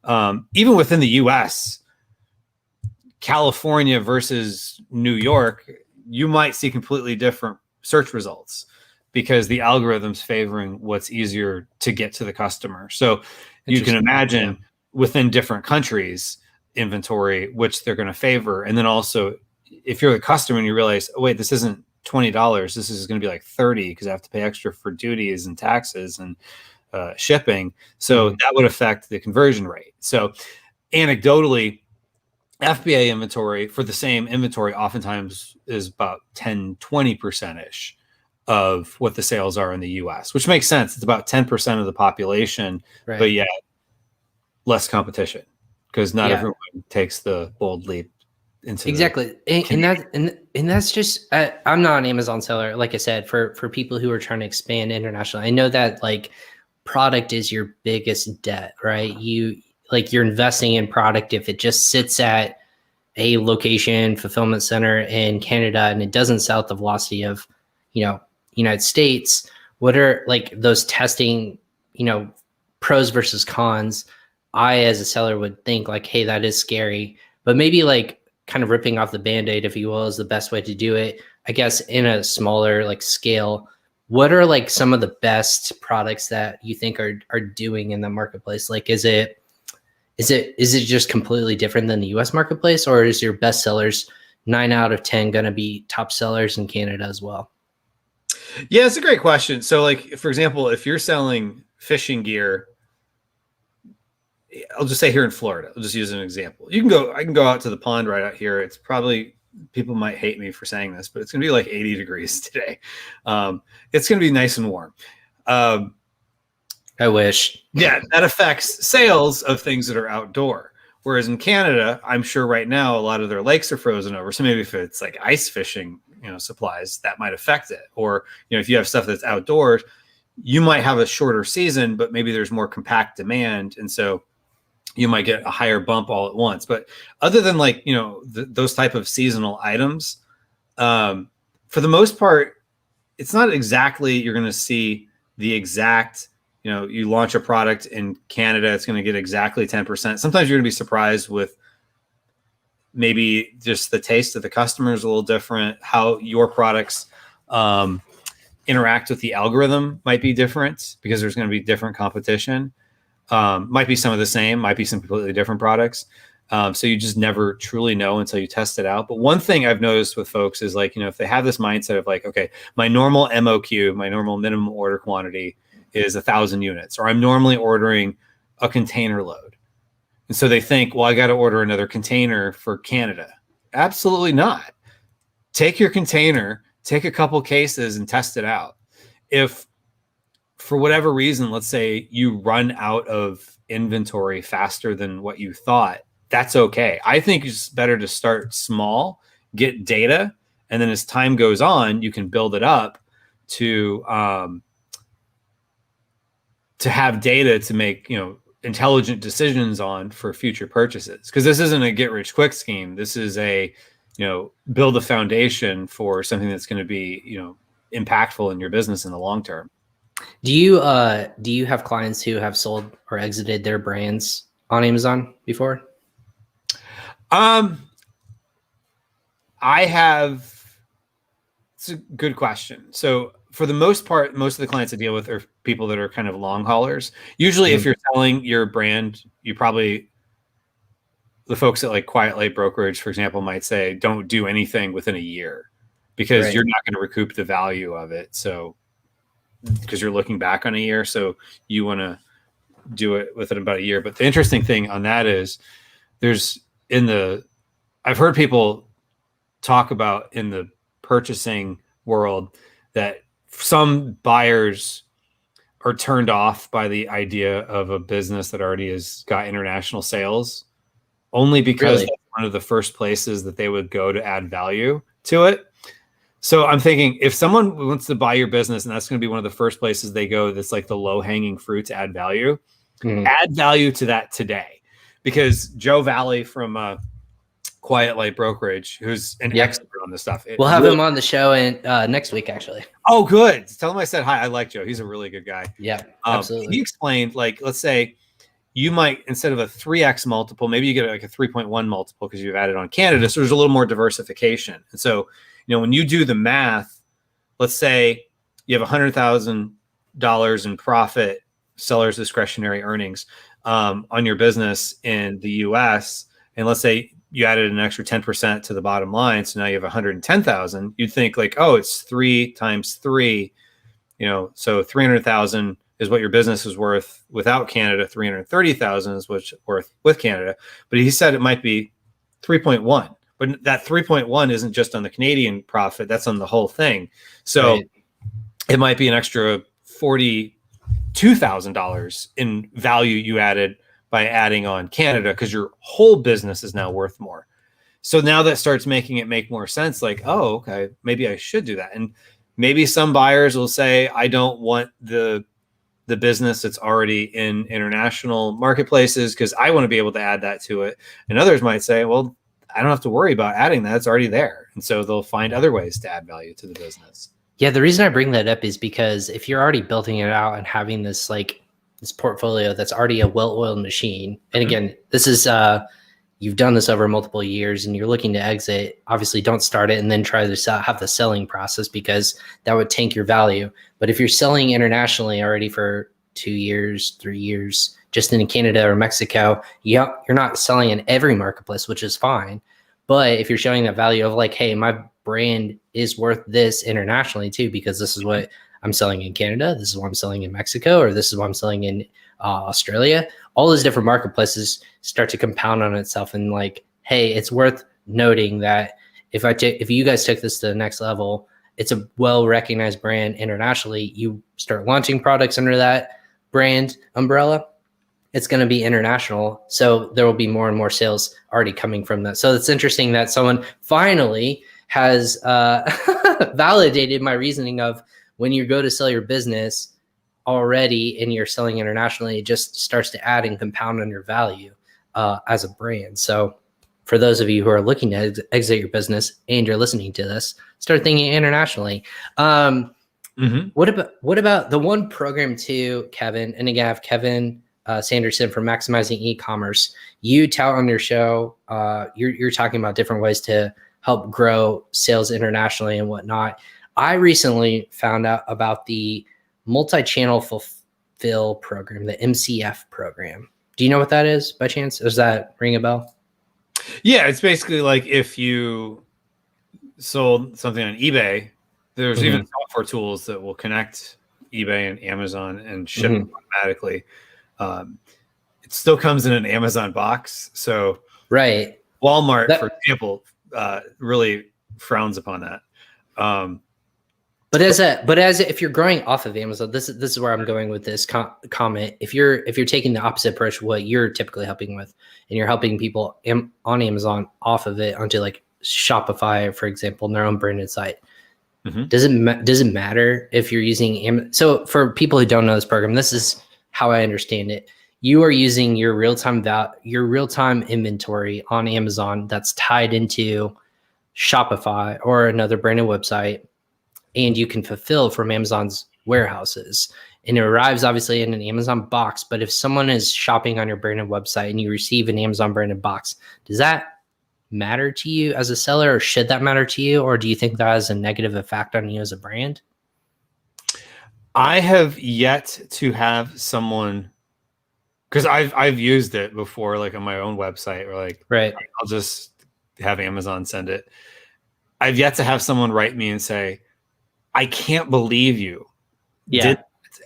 Even within the US, California versus New York, you might see completely different search results because the algorithm's favoring what's easier to get to the customer. So you can imagine within different countries, inventory, which they're going to favor. And then also, if you're the customer and you realize, oh, wait, this isn't $20, this is going to be like $30 because I have to pay extra for duties and taxes and shipping. So that would affect the conversion rate. So anecdotally, FBA inventory for the same inventory oftentimes is about 10-20% ish of what the sales are in the US, which makes sense. It's about 10% of the population, but yet less competition because not everyone takes the bold leap into exactly. And that's just, I'm not an Amazon seller. Like I said, for people who are trying to expand internationally, I know that like product is your biggest debt, right? You're investing in product. If it just sits at a location fulfillment center in Canada and it doesn't sell at the velocity of, United States, what are like those testing, pros versus cons? I, as a seller, would think like, hey, that is scary, but maybe like kind of ripping off the Band-Aid, if you will, is the best way to do it. I guess in a smaller like scale, what are like some of the best products that you think are doing in the marketplace? Like, is it just completely different than the US marketplace, or is your best sellers 9 out of 10 going to be top sellers in Canada as well? Yeah, it's a great question. So like, for example, if you're selling fishing gear, I'll just say here in Florida, I'll just use an example. I can go out to the pond right out here. It's probably, people might hate me for saying this, but it's going to be like 80 degrees today. It's going to be nice and warm. I wish. Yeah, that affects sales of things that are outdoor. Whereas in Canada, I'm sure right now a lot of their lakes are frozen over. So maybe if it's like ice fishing, supplies, that might affect it. Or, if you have stuff that's outdoors, you might have a shorter season, but maybe there's more compact demand. And so you might get a higher bump all at once. But other than like, those type of seasonal items, for the most part, it's not exactly, you're going to see the exact, you launch a product in Canada, it's going to get exactly 10%. Sometimes you're going to be surprised with maybe just the taste of the customer is a little different. How your products interact with the algorithm might be different because there's going to be different competition. Might be some of the same, might be some completely different products. So you just never truly know until you test it out. But one thing I've noticed with folks is like, if they have this mindset of like, okay, my normal MOQ, my normal minimum order quantity is 1,000 units, or I'm normally ordering a container load. And so they think, well, I got to order another container for Canada. Absolutely not. Take your container, take a couple cases and test it out. If for whatever reason, let's say you run out of inventory faster than what you thought, that's okay. I think it's better to start small, get data, and then as time goes on, you can build it up to have data to make, intelligent decisions on for future purchases. Because this isn't a get rich quick scheme. This is a, build a foundation for something that's going to be, impactful in your business in the long term. Do you have clients who have sold or exited their brands on Amazon before? I have. It's a good question. So for the most part, most of the clients I deal with are people that are kind of long haulers. Usually, if you're selling your brand, the folks at like Quiet Light Brokerage, for example, might say, don't do anything within a year because you're not going to recoup the value of it. So because you're looking back on a year, so you want to do it within about a year. But the interesting thing on that is I've heard people talk about in the purchasing world that some buyers are turned off by the idea of a business that already has got international sales, only because Really? that's one of the first places that they would go to add value to it. So I'm thinking if someone wants to buy your business and that's going to be one of the first places they go, that's like the low hanging fruit to add value, add value to that today. Because Joe Valley from Quiet Light Brokerage, who's an expert on this stuff. We'll have him on the show next week, actually. Oh, good. Tell him I said hi. I like Joe. He's a really good guy. Yeah, absolutely. He explained, like, let's say you might, instead of a 3x multiple, maybe you get like a 3.1 multiple because you've added on Canada. So there's a little more diversification. And so, when you do the math, let's say you have $100,000 in profit, seller's discretionary earnings on your business in the US. And let's say you added an extra 10% to the bottom line. So now you have 110,000. You'd think like, oh, it's 3 times 3, so 300,000 is what your business is worth without Canada. 330,000 is what's worth with Canada. But he said it might be 3.1. But that 3.1 isn't just on the Canadian profit. That's on the whole thing. So it might be an extra $42,000 in value you added by adding on Canada, because your whole business is now worth more. So now that starts making it make more sense. Like, oh, okay, maybe I should do that. And maybe some buyers will say, I don't want the business that's already in international marketplaces because I want to be able to add that to it. And others might say, well, I don't have to worry about adding that. It's already there. And so they'll find other ways to add value to the business. Yeah, the reason I bring that up is because if you're already building it out and having this this portfolio that's already a well-oiled machine, and again, this is you've done this over multiple years and you're looking to exit, obviously don't start it and then try to have the selling process, because that would tank your value. But if you're selling internationally already for 2 years, 3 years, just in Canada or Mexico, you're not selling in every marketplace, which is fine. But if you're showing that value of like, hey, my brand is worth this internationally too, because this is what I'm selling in Canada, this is what I'm selling in Mexico, or this is what I'm selling in Australia, all those different marketplaces start to compound on itself. And like, hey, it's worth noting that if you guys took this to the next level, it's a well-recognized brand internationally. You start launching products under that brand umbrella, it's going to be international. So there will be more and more sales already coming from that. So it's interesting that someone finally has validated my reasoning of when you go to sell your business already and you're selling internationally, it just starts to add and compound on your value as a brand. So for those of you who are looking to exit your business and you're listening to this, start thinking internationally. What about the one program too, Kevin? And again, I have Kevin Sanderson from Maximizing E-Commerce. You tout on your show, you're talking about different ways to help grow sales internationally and whatnot. I recently found out about the multi-channel fulfill program, the MCF program. Do you know what that is by chance? Does that ring a bell? Yeah, it's basically like if you sold something on eBay, there's even software tools that will connect eBay and Amazon and ship it automatically. It still comes in an Amazon box. So Walmart, for example, really frowns upon that. But if you're growing off of Amazon, this is where I'm going with this comment. If you're taking the opposite approach, what you're typically helping with, and you're helping people on Amazon off of it onto like Shopify, for example, their own branded site. Does it matter if you're using So for people who don't know this program, this is how I understand it. You are using your real-time inventory on Amazon that's tied into Shopify or another branded website, and you can fulfill from Amazon's warehouses. And it arrives obviously in an Amazon box. But if someone is shopping on your branded website and you receive an Amazon branded box, does that matter to you as a seller, or should that matter to you? Or do you think that has a negative effect on you as a brand? I have yet to have someone, because I've used it before, like on my own website, or like, I'll just have Amazon send it. I've yet to have someone write me and say, I can't believe you.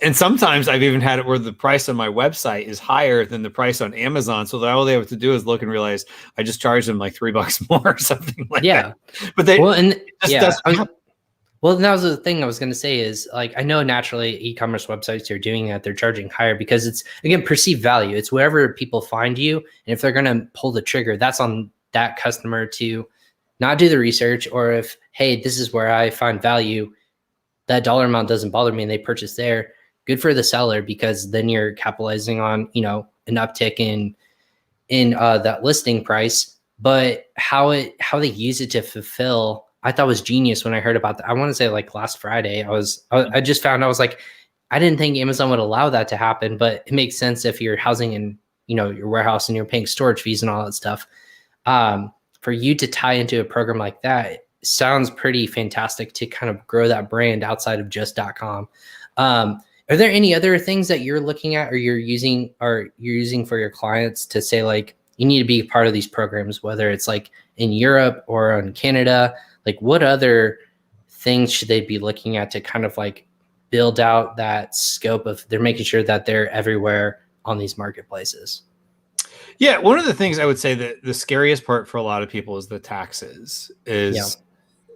And sometimes I've even had it where the price on my website is higher than the price on Amazon. So all they have to do is look and realize I just charged them like $3 more or something like that. But it just doesn't happen. Well, that was the thing I was going to say is like, I know naturally e-commerce websites are doing that. They're charging higher because it's, again, perceived value. It's wherever people find you. And if they're going to pull the trigger, that's on that customer to not do the research, or if, hey, this is where I find value, that dollar amount doesn't bother me and they purchase there. Good for the seller, because then you're capitalizing on, an uptick in that listing price. But how they use it to fulfill, I thought was genius when I heard about that. I want to say like last Friday, I just found, I was like, I didn't think Amazon would allow that to happen, but it makes sense if you're housing in, your warehouse and you're paying storage fees and all that stuff. For you to tie into a program like that sounds pretty fantastic to kind of grow that brand outside of just .com. Are there any other things that you're looking at or you're using for your clients to say, like, you need to be part of these programs, whether it's like in Europe or in Canada? Like, what other things should they be looking at to kind of like build out that scope of they're making sure that they're everywhere on these marketplaces? Yeah, one of the things I would say that the scariest part for a lot of people is the taxes.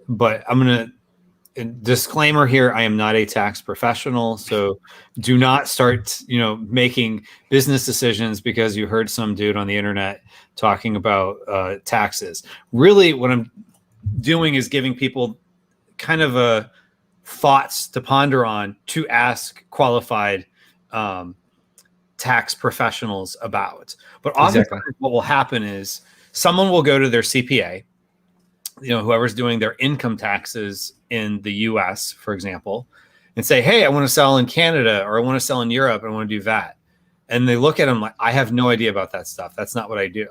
But I'm going to disclaimer here, I am not a tax professional, so do not start making business decisions because you heard some dude on the internet talking about taxes. Really what I'm doing is giving people kind of a thoughts to ponder on, to ask qualified tax professionals about. But often what will happen is someone will go to their CPA, whoever's doing their income taxes in the US, for example, and say, hey, I want to sell in Canada, or I want to sell in Europe, and I want to do that. And they look at them like, I have no idea about that stuff. That's not what I do.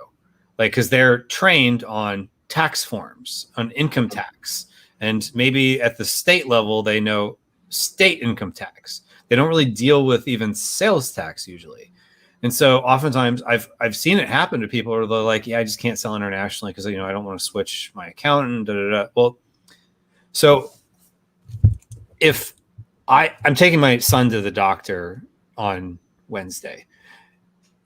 Like, because they're trained on tax forms, on income tax. And maybe at the state level, they know state income tax. They don't really deal with even sales tax usually. And so oftentimes I've seen it happen to people where they're like, yeah, I just can't sell internationally because, I don't want to switch my accountant. Well, so if I'm taking my son to the doctor on Wednesday,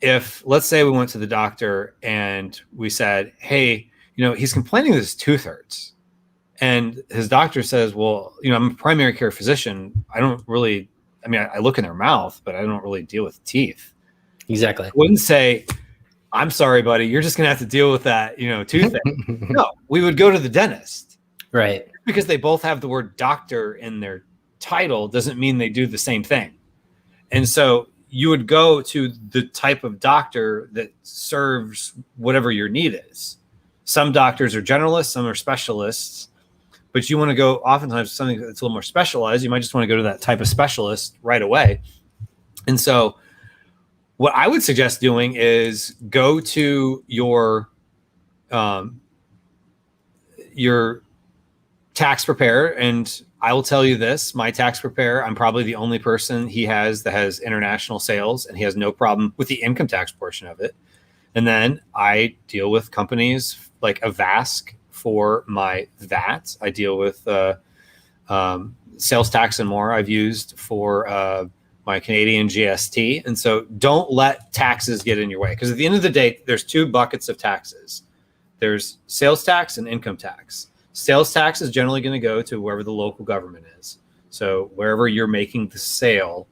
if let's say we went to the doctor and we said, hey, he's complaining that his tooth hurts. And his doctor says, well, I'm a primary care physician. I look in their mouth, but I don't really deal with teeth. Exactly. I wouldn't say, I'm sorry, buddy, you're just going to have to deal with that, toothache. No, we would go to the dentist. Right. Because they both have the word doctor in their title doesn't mean they do the same thing. And so you would go to the type of doctor that serves whatever your need is. Some doctors are generalists, some are specialists, but you want to go oftentimes something that's a little more specialized. You might just want to go to that type of specialist right away. And so what I would suggest doing is go to your tax preparer, and I will tell you this, my tax preparer, I'm probably the only person he has that has international sales, and he has no problem with the income tax portion of it. And then I deal with companies like Avask for my VAT. I deal with sales tax and more I've used for my Canadian GST. And so don't let taxes get in your way, because at the end of the day, there's two buckets of taxes. There's sales tax and income tax. Sales tax is generally going to go to wherever the local government is. So wherever you're making the sale,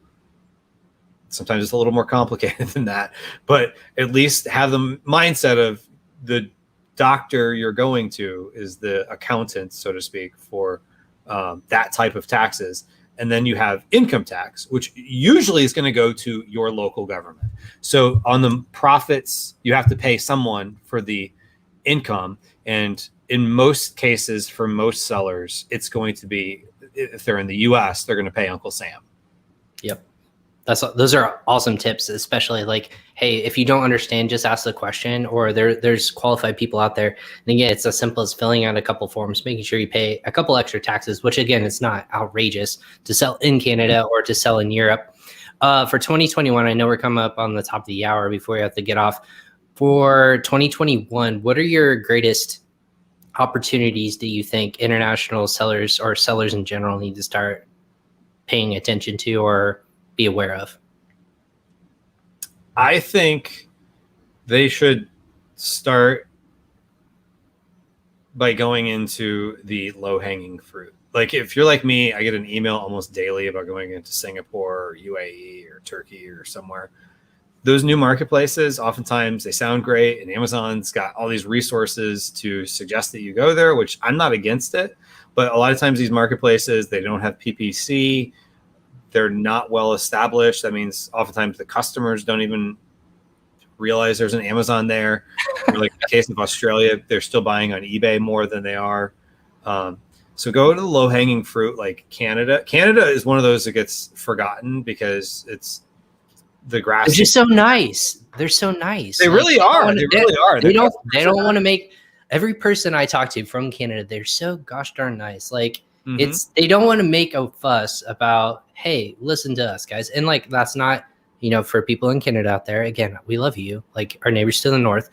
sometimes it's a little more complicated than that, but at least have the mindset of the doctor you're going to is the accountant, so to speak, for that type of taxes. And then you have income tax, which usually is going to go to your local government. So on the profits, you have to pay someone for the income. And in most cases, for most sellers, it's going to be, if they're in the US, they're going to pay Uncle Sam. Yep. Those are awesome tips, especially like, hey, if you don't understand, just ask the question, or there's qualified people out there. And again, it's as simple as filling out a couple forms, making sure you pay a couple extra taxes, which again, it's not outrageous to sell in Canada or to sell in Europe. For 2021, I know we're coming up on the top of the hour before we have to get off. For 2021, what are your greatest opportunities do you think international sellers or sellers in general need to start paying attention to or be aware of? I think they should start by going into the low-hanging fruit. like if you're like me, I get an email almost daily about going into Singapore or UAE or Turkey or somewhere. Those new marketplaces, oftentimes they sound great, and Amazon's got all these resources to suggest that you go there, which I'm not against it. But a lot of times these marketplaces, they don't have PPC. They're not well established. That means oftentimes the customers don't even realize there's an Amazon there. Or like in the case of Australia, they're still buying on eBay more than they are. So go to the low-hanging fruit like Canada. Canada is one of those that gets forgotten because it's the grass. They're just so nice. They're so nice. They really are. They really are. They don't want to make every person I talk to from Canada, they're so gosh darn nice. Like they don't want to make a fuss about, hey, listen to us, guys. And like that's not, for people in Canada out there, again, we love you. Like our neighbors to the north.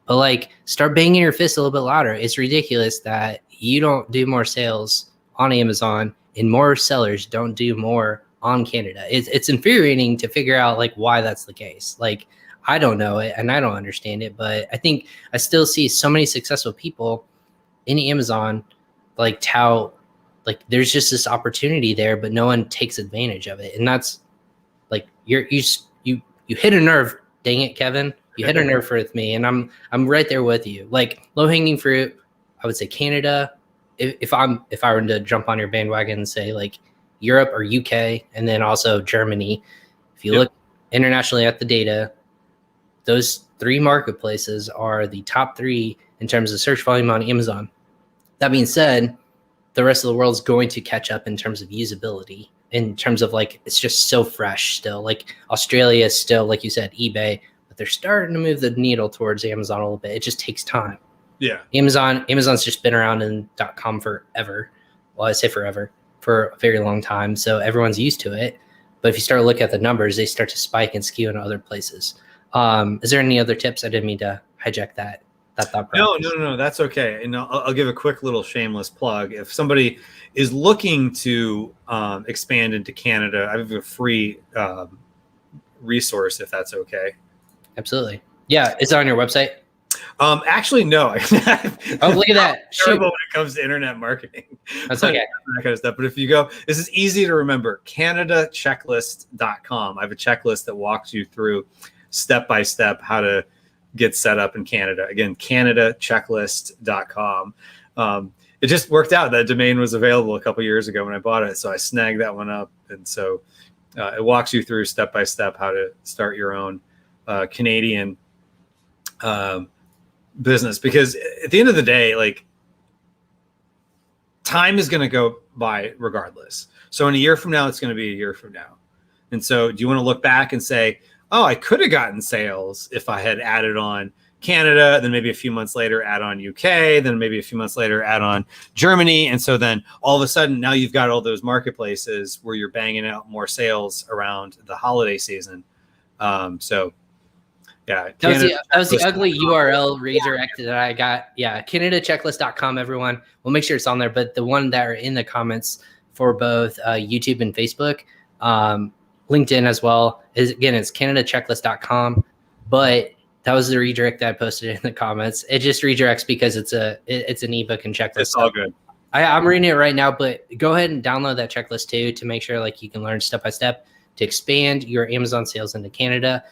But like start banging your fist a little bit louder. It's ridiculous that you don't do more sales on Amazon and more sellers don't do more on Canada. It's infuriating to figure out like why that's the case. Like I don't know it and I don't understand it, but I think I still see so many successful people in Amazon like tout like there's just this opportunity there, but no one takes advantage of it. And that's like you hit a nerve, dang it, Kevin. You hit a nerve with me, and I'm right there with you. Like low hanging fruit, I would say Canada. If I were to jump on your bandwagon and say like Europe or UK, and then also Germany. If you look internationally at the data, those three marketplaces are the top three in terms of search volume on Amazon. That being said, the rest of the world is going to catch up in terms of usability, in terms of like it's just so fresh still. Like Australia is still, like you said, eBay. They're starting to move the needle towards Amazon a little bit. It just takes time. Yeah. Amazon's just been around in .com forever. Well, I say forever, for a very long time. So everyone's used to it. But if you start to look at the numbers, they start to spike and skew in other places. Is there any other tips? I didn't mean to hijack that thought process. No, that's okay. And I'll give a quick little shameless plug. If somebody is looking to expand into Canada, I have a free resource if that's okay. Absolutely. Yeah. Is it on your website? Actually, no. Oh, look at that. Terrible when it comes to internet marketing. That's okay. That kind of stuff. But if you go, this is easy to remember, CanadaChecklist.com. I have a checklist that walks you through step by step how to get set up in Canada. Again, CanadaChecklist.com. It just worked out. That domain was available a couple years ago when I bought it. So I snagged that one up. And so it walks you through step by step how to start your own Canadian business, because at the end of the day, like time is going to go by regardless. So in a year from now, it's going to be a year from now. And so do you want to look back and say, oh, I could have gotten sales if I had added on Canada, then maybe a few months later add on UK, then maybe a few months later add on Germany. And so then all of a sudden now you've got all those marketplaces where you're banging out more sales around the holiday season. So yeah, that was the ugly URL redirect that I got. Yeah, CanadaChecklist.com, everyone. We'll make sure it's on there. But the one that are in the comments for both YouTube and Facebook, LinkedIn as well, is again, it's CanadaChecklist.com. But that was the redirect that I posted in the comments. It just redirects because it's an ebook and checklist. It's all good. I'm reading it right now, but go ahead and download that checklist too to make sure like you can learn step by step to expand your Amazon sales into Canada.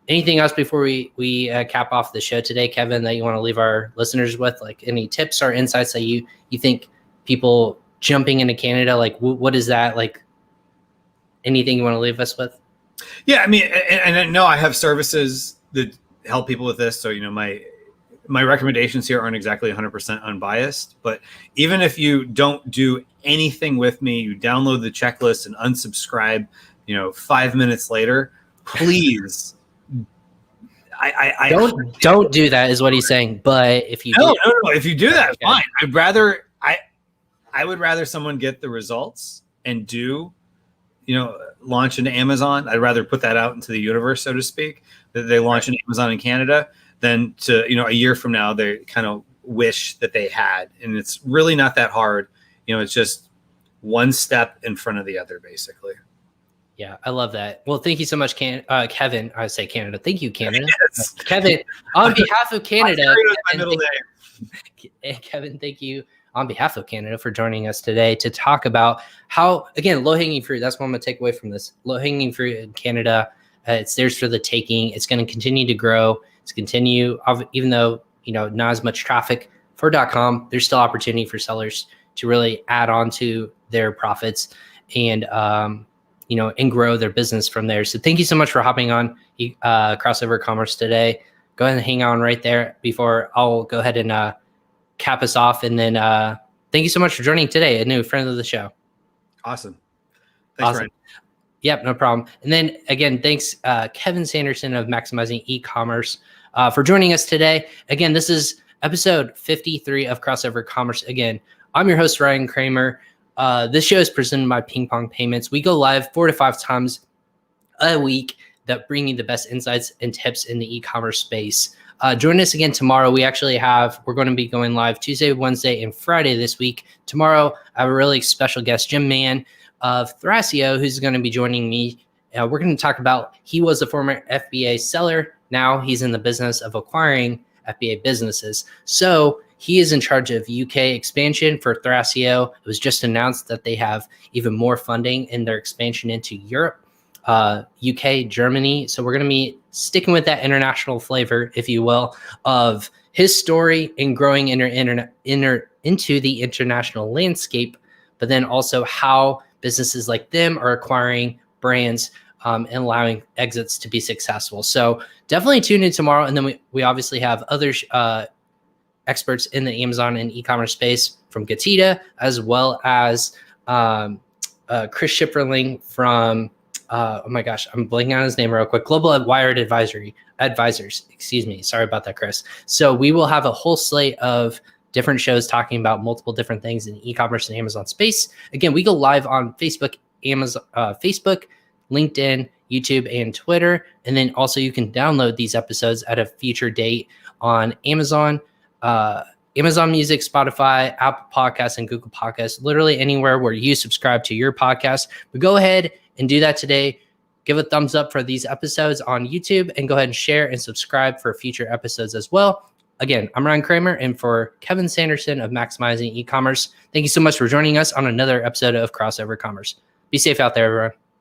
Anything else before we cap off the show today, Kevin, that you want to leave our listeners with? Like any tips or insights that you think people jumping into Canada, like what is that? Like anything you want to leave us with? Yeah, I mean, and I know I have services that help people with this. So, my recommendations here aren't exactly 100% unbiased, but even if you don't do anything with me, you download the checklist and unsubscribe, 5 minutes later, please. Don't do that is what he's saying. But if you no, if you do that, okay. Fine. I would rather someone get the results and launch into Amazon. I'd rather put that out into the universe, so to speak, that they launch into Amazon in Canada than to, a year from now, they kind of wish that they had. And it's really not that hard. It's just one step in front of the other, basically. Yeah, I love that. Well, thank you so much, Kevin. I say Canada. Thank you, Canada. Yes. Kevin, on behalf of Canada. My middle name. Kevin, thank you on behalf of Canada for joining us today to talk about how, again, low-hanging fruit. That's what I'm going to take away from this. Low-hanging fruit in Canada, it's theirs for the taking. It's going to continue to grow. It's continue, even though, not as much traffic for .com, there's still opportunity for sellers to really add on to their profits and, and grow their business from there. So thank you so much for hopping on Crossover Commerce today. Go ahead and hang on right there before I'll go ahead and cap us off. And then thank you so much for joining today, a new friend of the show. Awesome. Thanks, Ryan. Yep, no problem. And then again, thanks Kevin Sanderson of Maximizing E-Commerce for joining us today. Again, this is episode 53 of Crossover Commerce. Again, I'm your host, Ryan Kramer. This show is presented by PingPong Payments. We go live 4 to 5 times a week that bring you the best insights and tips in the e-commerce space. Join us again tomorrow. We're going to be going live Tuesday, Wednesday, and Friday this week. Tomorrow, I have a really special guest, Jim Mann of Thrasio, who's going to be joining me. We're going to talk about, he was a former FBA seller. Now he's in the business of acquiring FBA businesses. So he is in charge of UK expansion for Thrasio. It was just announced that they have even more funding in their expansion into Europe, UK, Germany. So we're going to be sticking with that international flavor, if you will, of his story in growing into the international landscape, but then also how businesses like them are acquiring brands and allowing exits to be successful. So definitely tune in tomorrow. And then we obviously have other experts in the Amazon and e-commerce space from Gatita, as well as Chris Schifferling from, oh my gosh, I'm blanking on his name real quick, Global Wired Advisors, excuse me. Sorry about that, Chris. So we will have a whole slate of different shows talking about multiple different things in e-commerce and Amazon space. Again, we go live on Facebook, Facebook, LinkedIn, YouTube, and Twitter. And then also you can download these episodes at a future date on Amazon, Amazon Music, Spotify, Apple Podcasts, and Google Podcasts, literally anywhere where you subscribe to your podcast. But go ahead and do that today. Give a thumbs up for these episodes on YouTube and go ahead and share and subscribe for future episodes as well. Again, I'm Ryan Kramer, and for Kevin Sanderson of Maximizing E-Commerce, thank you so much for joining us on another episode of Crossover Commerce. Be safe out there, everyone.